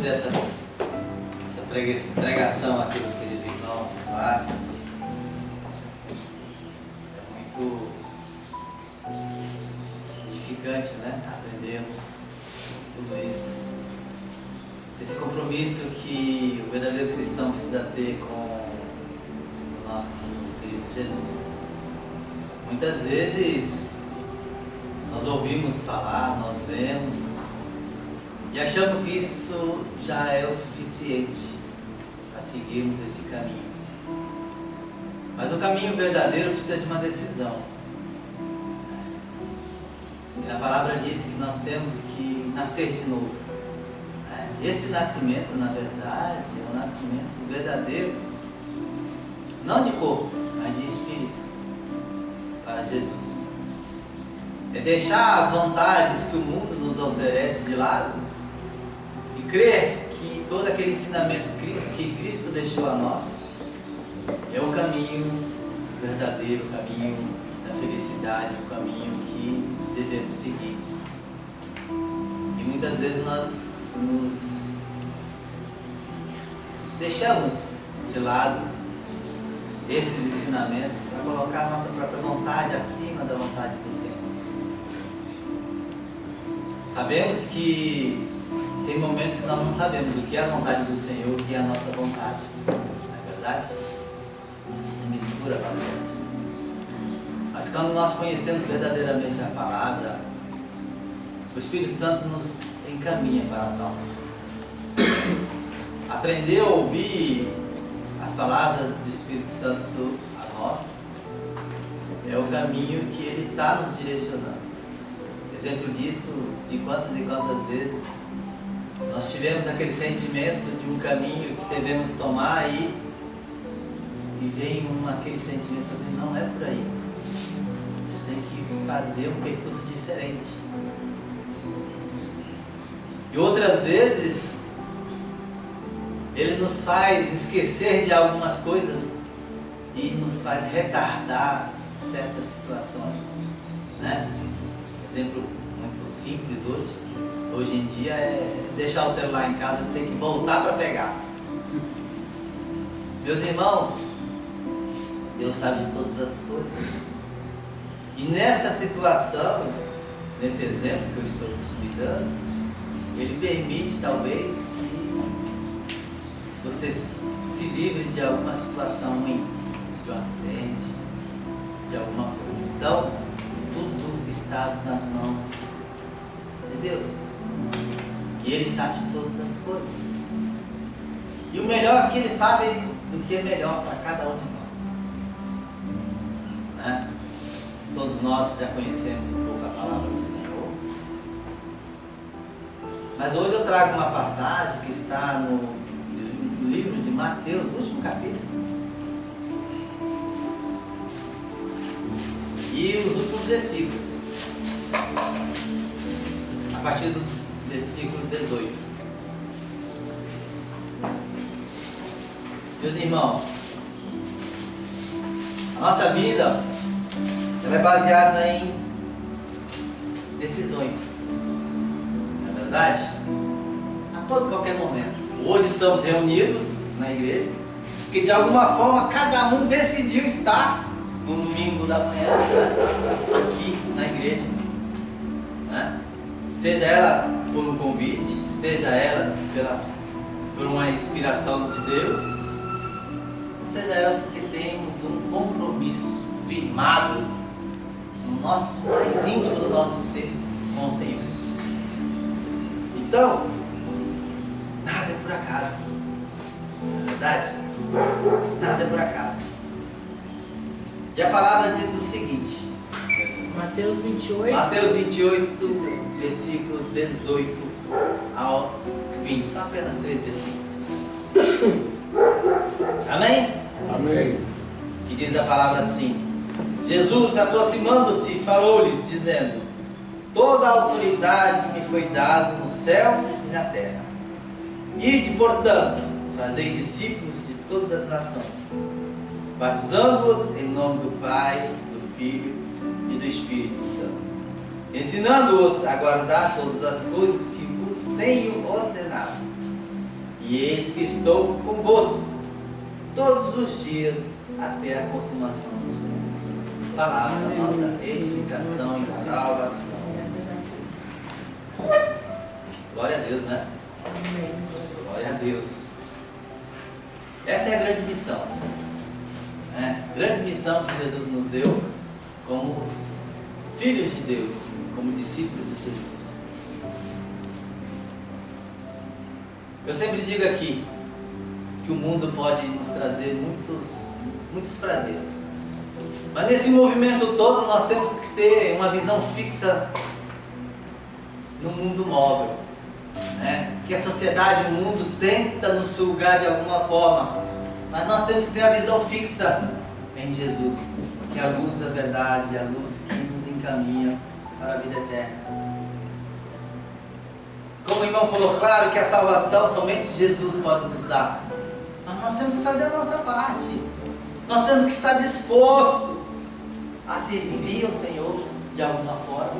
essa pregação aqui do querido irmão Wagner. É muito edificante, né? Aprendemos tudo isso. Esse compromisso que o verdadeiro cristão precisa ter com o nosso querido Jesus. Muitas vezes nós ouvimos falar, nós vemos e achamos que isso já é o suficiente para seguirmos esse caminho. Mas o caminho verdadeiro precisa de uma decisão. E a palavra diz que nós temos que nascer de novo. Esse nascimento, na verdade, é o nascimento verdadeiro, não de corpo, mas de espírito, para Jesus. É deixar as vontades que o mundo nos oferece de lado e crer que todo aquele ensinamento que Cristo deixou a nós é o caminho verdadeiro, o caminho da felicidade, o caminho que devemos seguir. E muitas vezes nós nos deixamos de lado esses ensinamentos para colocar a nossa própria vontade acima da vontade do Senhor. Sabemos que tem momentos que nós não sabemos o que é a vontade do Senhor e o que é a nossa vontade. Não é verdade? Isso se mistura bastante. Mas quando nós conhecemos verdadeiramente a palavra, o Espírito Santo nos encaminha para tal. Aprender a ouvir as palavras do Espírito Santo a nós é o caminho que ele está nos direcionando. Exemplo disso, de quantas e quantas vezes nós tivemos aquele sentimento de um caminho que devemos tomar e vem aquele sentimento assim, não é por aí. Você tem que fazer um percurso diferente. E outras vezes ele nos faz esquecer de algumas coisas e nos faz retardar certas situações, né? Exemplo muito simples hoje em dia é deixar o celular em casa e ter que voltar para pegar. Meus irmãos, Deus sabe de todas as coisas. E nessa situação, nesse exemplo que eu estou lidando, Ele permite talvez que você se livre de alguma situação ruim, de um acidente, de alguma coisa. Então, tudo está nas mãos de Deus. E Ele sabe de todas as coisas. E o melhor é que Ele sabe do que é melhor para cada um de nós. Né? Todos nós já conhecemos um pouco a palavra do Senhor. Mas hoje eu trago uma passagem que está no livro de Mateus, no último capítulo. E os últimos versículos. A partir do versículo 18. Meus irmãos, a nossa vida ela é baseada em decisões. Não é verdade? A todo qualquer momento. Hoje estamos reunidos na igreja, porque de alguma forma cada um decidiu estar no domingo da manhã, né? Aqui na igreja, né? Seja ela por um convite, seja ela por uma inspiração de Deus, ou seja ela porque temos um compromisso firmado no nosso mais íntimo do nosso ser com o Senhor. Então, nada é por acaso, não é verdade? Nada é por acaso. E a palavra diz o seguinte, Mateus 28. Mateus 28, versículo 18 ao 20, são apenas 3 versículos. Amém? Amém. Que diz a palavra assim: Jesus, aproximando-se, falou-lhes, dizendo: toda a autoridade me foi dada no céu e na terra. Ide, portanto, fazei discípulos de todas as nações, batizando-os em nome do Pai, do Filho e do Espírito Santo, ensinando-os a guardar todas as coisas que vos tenho ordenado. E eis que estou convosco todos os dias até a consumação dos séculos. Palavra da nossa edificação e salvação. Glória a Deus, né? Glória a Deus. Essa é a grande missão, né? Grande missão que Jesus nos deu como filhos de Deus, como discípulos de Jesus. Eu sempre digo aqui que o mundo pode nos trazer muitos prazeres, mas nesse movimento todo nós temos que ter uma visão fixa no mundo móvel, né? Que a sociedade, o mundo tenta nos sugar de alguma forma, mas nós temos que ter a visão fixa em Jesus, que é a luz da verdade, a luz que nos encaminha para a vida eterna. Como o irmão falou, claro que a salvação somente Jesus pode nos dar, mas nós temos que fazer a nossa parte. Nós temos que estar disposto a servir ao Senhor de alguma forma.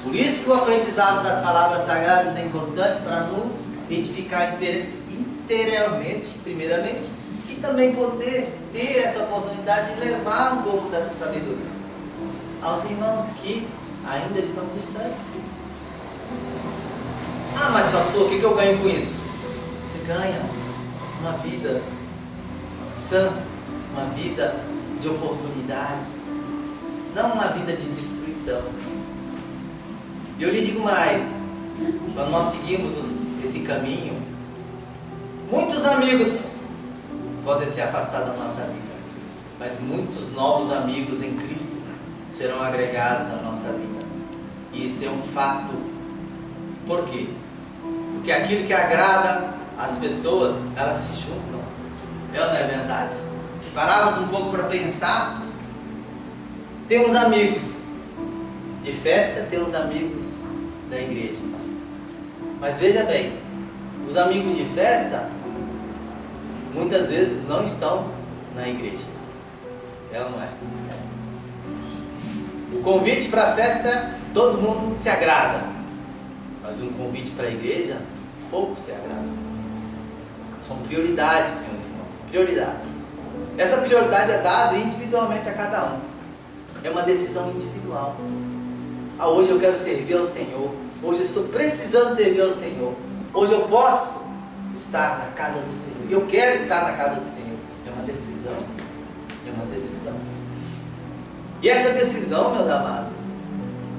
Por isso que o aprendizado das palavras sagradas é importante para nos edificar interiormente, primeiramente, e também poder ter essa oportunidade de levar um pouco dessa sabedoria aos irmãos que ainda estão distantes. Ah, mas pastor, o que eu ganho com isso? Você ganha uma vida sã, uma vida de oportunidades, não uma vida de destruição. E eu lhe digo mais, quando nós seguimos esse caminho, muitos amigos podem se afastar da nossa vida, mas muitos novos amigos em Cristo serão agregados à nossa vida. E isso é um fato. Por quê? Porque aquilo que agrada as pessoas, elas se juntam. É ou não é verdade? Se pararmos um pouco para pensar, temos amigos de festa, temos amigos da igreja. Mas veja bem, os amigos de festa muitas vezes não estão na igreja. É ou não é? O convite para a festa, todo mundo se agrada, mas um convite para a igreja, pouco se agrada. São prioridades, meus irmãos, prioridades. Essa prioridade é dada individualmente a cada um. É uma decisão individual. Ah, hoje eu quero servir ao Senhor. Hoje eu estou precisando servir ao Senhor. Hoje eu posso estar na casa do Senhor. Eu quero estar na casa do Senhor. É uma decisão. É uma decisão. E essa decisão, meus amados,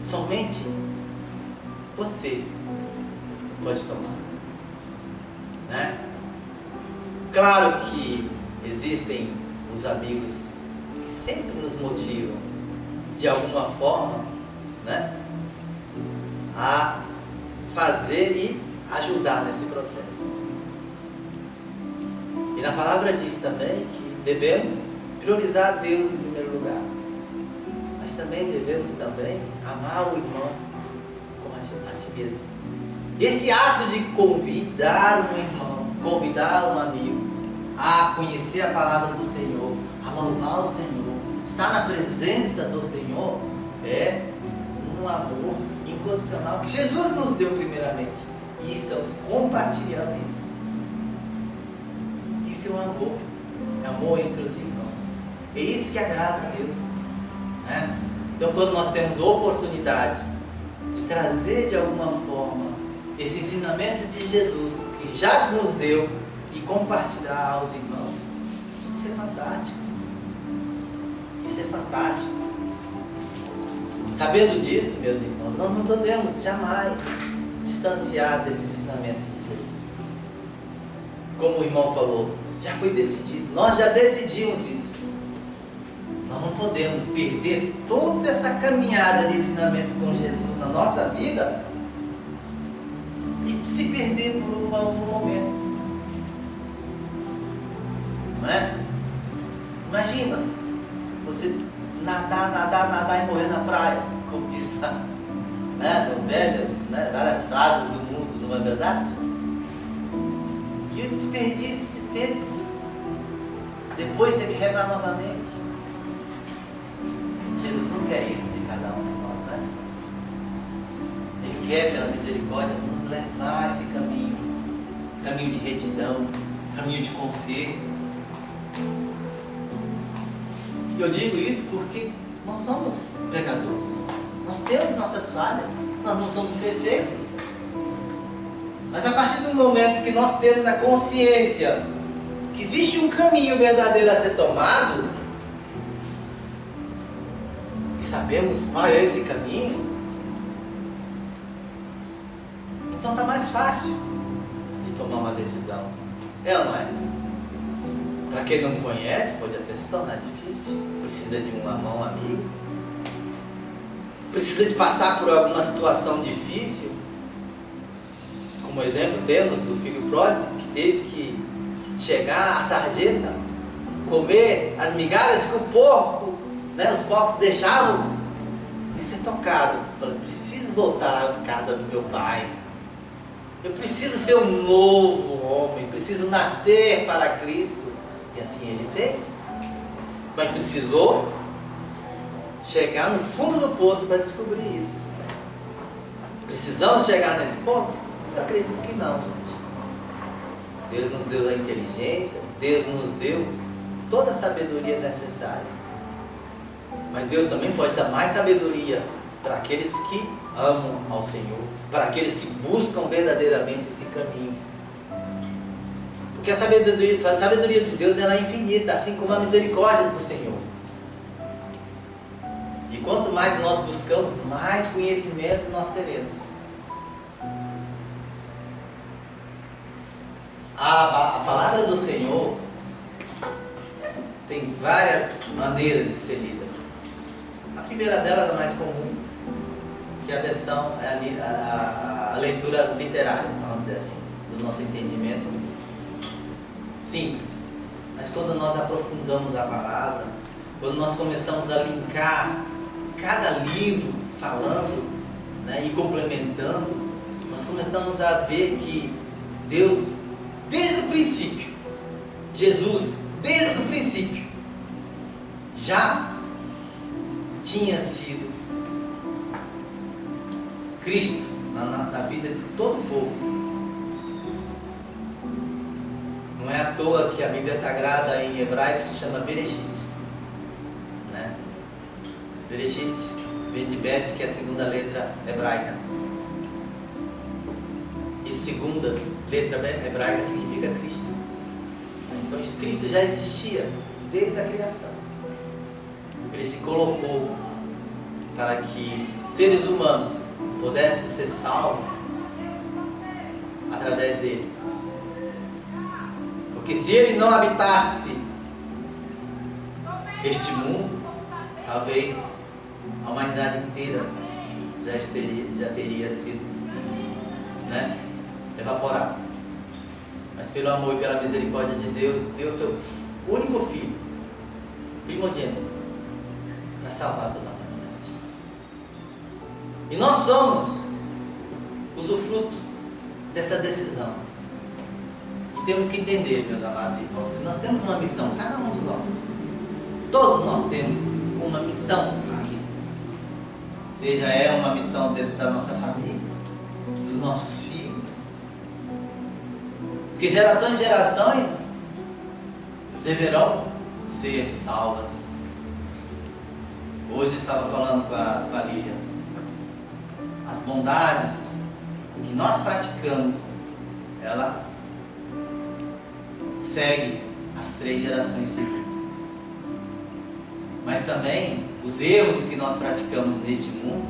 somente você pode tomar, né? Claro que existem os amigos que sempre nos motivam de alguma forma, né, a fazer e ajudar nesse processo. E na palavra diz também que devemos priorizar Deus em primeiro lugar, mas também devemos também amar o irmão como a si mesmo. Esse ato de convidar um irmão, convidar um amigo a conhecer a palavra do Senhor, a louvar o Senhor, estar na presença do Senhor, é um amor incondicional que Jesus nos deu primeiramente, e estamos compartilhando isso. Isso é um amor entre os irmãos. É isso que agrada a Deus, né? Então, quando nós temos oportunidade de trazer de alguma forma esse ensinamento de Jesus que já nos deu e compartilhar aos irmãos, isso é fantástico. Isso é fantástico. Sabendo disso, meus irmãos, nós não podemos jamais distanciar desse ensinamento de Jesus. Como o irmão falou, já foi decidido, nós já decidimos isso. Nós não podemos perder toda essa caminhada de ensinamento com Jesus na nossa vida e se perder por algum momento. Não é? Imagina você nadar e morrer na praia, como diz lá, né? Várias frases do mundo, não é verdade? E o desperdício de tempo, depois ter que remar novamente. Jesus não quer isso de cada um de nós, né? Ele quer, pela misericórdia, nos levar a esse caminho caminho de retidão, caminho de conserto. E eu digo isso porque nós somos pecadores. Nós temos nossas falhas. Nós não somos perfeitos. Mas a partir do momento que nós temos a consciência que existe um caminho verdadeiro a ser tomado, e sabemos qual é esse caminho, então está mais fácil de tomar uma decisão. É ou não é? Para quem não conhece, pode até se tornar difícil. Precisa de uma mão amiga. Precisa de passar por alguma situação difícil. Como exemplo, temos o filho pródigo que teve que chegar à sarjeta, comer as migalhas que o porco, os porcos deixavam, e ser tocado. Falei, preciso voltar à casa do meu pai. Eu preciso ser um novo homem, preciso nascer para Cristo. E assim ele fez. Mas precisou chegar no fundo do poço para descobrir isso. Precisamos chegar nesse ponto? Eu acredito que não, gente. Deus nos deu a inteligência, Deus nos deu toda a sabedoria necessária. Mas Deus também pode dar mais sabedoria para aqueles que amam ao Senhor, para aqueles que buscam verdadeiramente esse caminho. Porque a sabedoria de Deus ela é infinita, assim como a misericórdia do Senhor. E quanto mais nós buscamos, mais conhecimento nós teremos. A palavra do Senhor tem várias maneiras de ser lida. A primeira delas, a mais comum, que a versão é a leitura literária, vamos dizer assim, do nosso entendimento simples. Mas quando nós aprofundamos a palavra, quando nós começamos a linkar cada livro falando, e complementando, nós começamos a ver que Deus, desde o princípio, Jesus, desde o princípio, já tinha sido Cristo na vida de todo o povo. Não é à toa que a Bíblia Sagrada em hebraico se chama Bereshit. Bereshit vem de Bet, que é a segunda letra hebraica. E segunda letra hebraica significa Cristo. Então Cristo já existia desde a criação. Ele se colocou para que seres humanos pudessem ser salvos através dele. Porque se ele não habitasse este mundo, talvez a humanidade inteira já teria sido evaporada. Mas pelo amor e pela misericórdia de Deus, deu seu único filho, primogênito, para salvar toda a humanidade. E nós somos usufruto dessa decisão. E temos que entender, meus amados irmãos, que nós temos uma missão, cada um de nós. Todos nós temos uma missão aqui. Seja uma missão dentro da nossa família, dos nossos filhos. Porque gerações e gerações deverão ser salvas. Hoje eu estava falando com a Lília. As bondades que nós praticamos, ela segue as 3 gerações seguintes. Mas também os erros que nós praticamos neste mundo,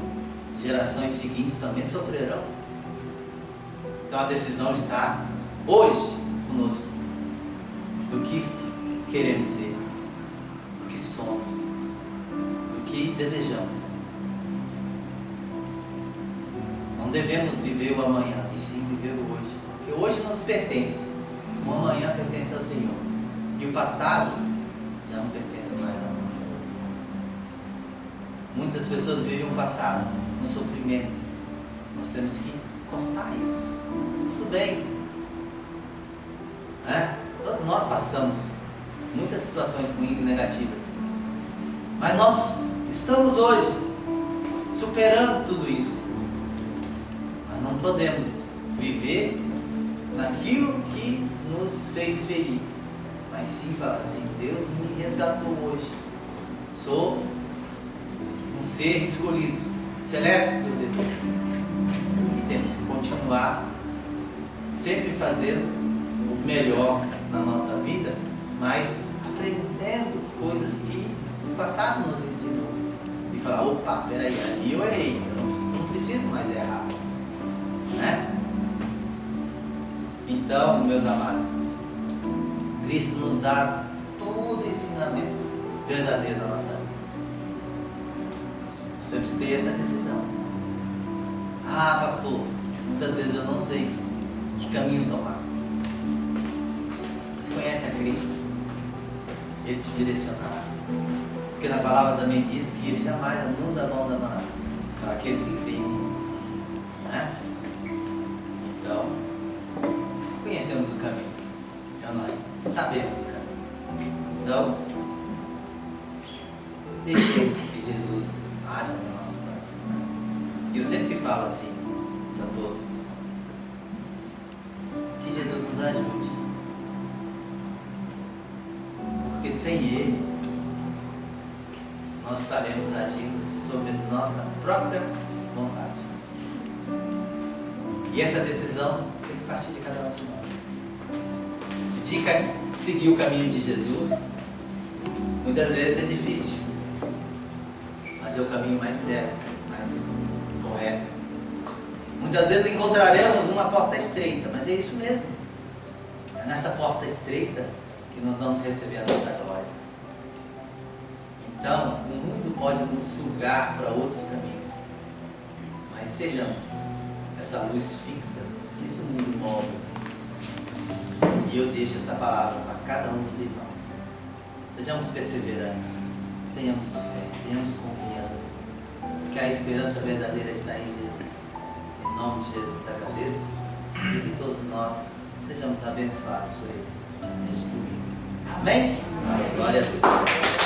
gerações seguintes também sofrerão. Então a decisão está hoje conosco, do que queremos ser, do que somos, do que desejamos. Não devemos viver o amanhã, e sim viver o hoje, porque hoje nos pertence, o amanhã pertence ao Senhor, e o passado já não pertence mais a nós. Muitas pessoas vivem o passado no sofrimento. Nós temos que cortar isso. Tudo bem, todos nós passamos muitas situações ruins e negativas, mas nós estamos hoje superando tudo isso. Mas não podemos viver naquilo que nos fez ferir, mas sim falar assim: Deus me resgatou hoje, sou um ser escolhido, seleto por Deus, e temos que continuar sempre fazendo o melhor na nossa vida, mas aprendendo coisas que o passado nos ensinou, e falar: opa, peraí, ali eu errei, eu não preciso mais errar, né? Então, meus amados, Cristo nos dá todo o ensinamento verdadeiro da nossa vida. Nós temos que ter essa decisão. Ah, pastor, muitas vezes eu não sei que caminho tomar. Você conhece a Cristo, Ele te direcionará, porque na palavra também diz que Ele jamais nos abandonará para aqueles que creem nele, né? Então, conhecemos o caminho, nós sabemos o caminho. Então, deixemos que Jesus haja no nosso coração. E eu sempre falo assim para todos: que Jesus nos ajude, porque sem Ele nós estaremos agindo sobre nossa própria vontade. E essa decisão tem que partir de cada um de nós. Seguir o caminho de Jesus, muitas vezes é difícil, mas é o caminho mais certo, mais correto. Muitas vezes encontraremos uma porta estreita, mas é isso mesmo. É nessa porta estreita que nós vamos receber a nossa glória. Então, o mundo pode nos sugar para outros caminhos, mas sejamos essa luz fixa que esse mundo move. E eu deixo essa palavra para cada um dos irmãos. Sejamos perseverantes, tenhamos fé, tenhamos confiança, porque a esperança verdadeira está em Jesus. Em nome de Jesus agradeço, e que todos nós sejamos abençoados por Ele neste domingo. Amém? Glória a Deus.